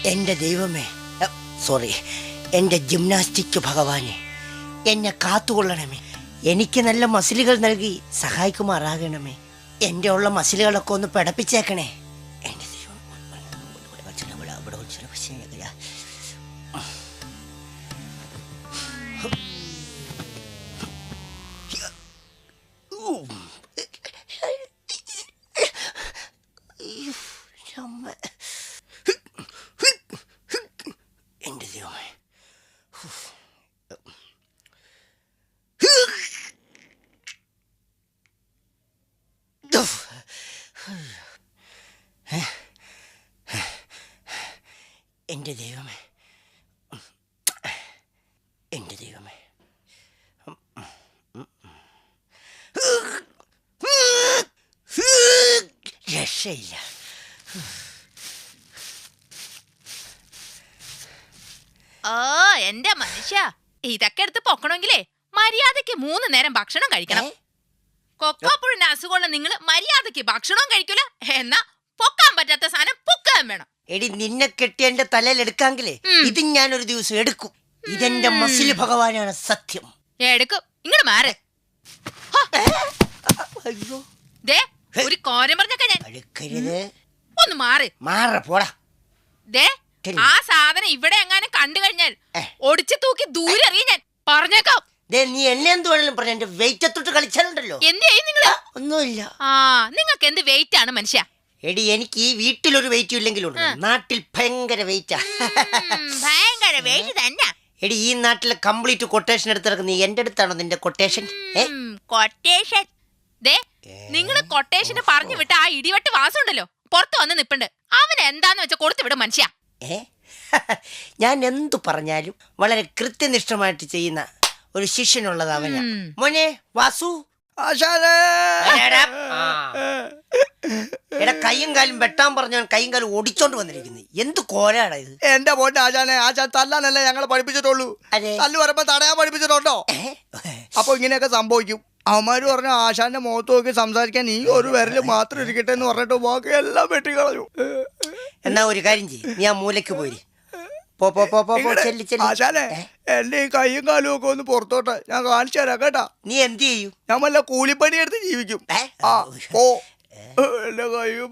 എന്റെ ദൈവമേ, സോറി, എന്റെ ജിംനാസ്റ്റിക് ഭഗവാനെ, എന്നെ കാത്തുകൊള്ളണമേ. എനിക്ക് നല്ല മസിലുകൾ നൽകി സഹായിക്കുമാറാകണമേ. എന്റെ ഉള്ള മസിലുകളൊക്കെ ഒന്ന് പിടപ്പിച്ചേക്കണേ. എന്റെ ദൈവം, എന്റെ ദൈവമേ, എന്റെ ദൈവമേ, എന്റെ ദൈവമേ, രക്ഷയില്ല. ഓ എന്റെ മനുഷ്യ, ഇതൊക്കെ എടുത്ത് പൊക്കണമെങ്കിലേ മര്യാദക്ക് 3 നേരം ഭക്ഷണം കഴിക്കണം. കൊക്കോപ്പുഴിന്റെ അസുഖമുള്ള നിങ്ങൾ മര്യാദക്ക് ഭക്ഷണവും കഴിക്കൂല, എന്നാ പൊക്കാൻ പറ്റാത്ത സാധനം പൊക്കാൻ വേണം. എടി, നിന്നെ കെട്ടി എന്റെ തലയിൽ എടുക്കാങ്കിലേ ഇത് ഞാൻ ഒരു ദിവസം എടുക്കും. ഇതെന്റെ മസില് ഭഗവാനാണ്, സത്യം. എടുക്കും. ഇങ്ങോട്ട് മാറ്. അയ്യോ, ദേ ഒരു കോരം പറഞ്ഞൊക്കെ ഞാൻ ഒന്ന് മാറ്. പോടാ. ദേ ആ സാധനം ഇവിടെ എങ്ങാനും കണ്ടു കഴിഞ്ഞാൽ ഒടിച്ചു തൂക്കി ദൂരെ അറിയാൻ ഞാൻ പറഞ്ഞേക്കാം. നീ എന്നെ എന്ത് വേണമെങ്കിലും പറഞ്ഞ, എന്റെ വെയിറ്റ് തൊട്ട് കളിച്ചാലുണ്ടല്ലോ. എന്ത് ചെയ്യും നിങ്ങള്? ഒന്നുമില്ല. നിങ്ങൾക്ക് എന്ത് വെയിറ്റ് ആണ് മനുഷ്യ? എടി, എനിക്ക് ഈ വീട്ടിലൊരു വെയിറ്റ് ഇല്ലെങ്കിലും നാട്ടിൽ ഭയങ്കര വെയിറ്റാ. ഭയങ്കര വെയിറ്റ് തന്നെ. എടി, ഈ നാട്ടിലെ കംപ്ലീറ്റ് കൊട്ടേഷൻ എടുത്തിറക്കുന്ന എന്റെ അടുത്താണോ നിന്റെ കൊട്ടേഷൻ? കൊട്ടേഷൻ? ദേ നിങ്ങള് കൊട്ടേഷന് പറഞ്ഞു വിട്ട ആ ഇടിവെട്ട് വാസം ഉണ്ടല്ലോ, പുറത്ത് വന്ന് നിപ്പുണ്ട്. അവൻ എന്താന്ന് വെച്ചാ കൊടുത്തു വിടും മനുഷ്യ. ഞാൻ എന്തു പറഞ്ഞാലും വളരെ കൃത്യനിഷ്ഠമായിട്ട് ചെയ്യുന്ന ഒരു ശിഷ്യനുള്ളത് അവനാ. മോനെ വാസു, എടാ, കയ്യും കാലും വെട്ടാൻ പറഞ്ഞ കയ്യും കാലും ഒടിച്ചോണ്ട് വന്നിരിക്കുന്നു. എന്ത് കോരാടാ ഇത്? എന്റെ പോട്ടെ ആശാനെ, ആശാൻ തല്ലാനല്ലേ ഞങ്ങളെ പഠിപ്പിച്ചിട്ടുള്ളൂ. തല്ലു പറയുമ്പോ തടയാൻ പഠിപ്പിച്ചിട്ടുണ്ടോ? അപ്പൊ ഇങ്ങനെയൊക്കെ സംഭവിക്കും. അവന്മാര് പറഞ്ഞ ആശാന്റെ മുഖത്ത് നോക്കി സംസാരിക്കാൻ ഈ ഒരു വിരല് മാത്രം ഇരിക്കട്ടെ എന്ന് പറഞ്ഞിട്ട് ബാക്കി എല്ലാം വെട്ടിക്കളഞ്ഞു. എന്നാ ഒരു കാര്യം ചെയ്യും, നീ ആ മൂലക്ക് പോയി. ആശാനെ, എന്റെ ഈ കയ്യും കാലും ഒക്കെ ഒന്ന് പുറത്തോട്ടെ, ഞാൻ കാണിച്ചു തരാം കേട്ടാ. നീ എന്ത് ചെയ്യും? ഞാൻ വല്ല കൂലിപ്പണി എടുത്ത് ജീവിക്കും. എന്റെ കയ്യും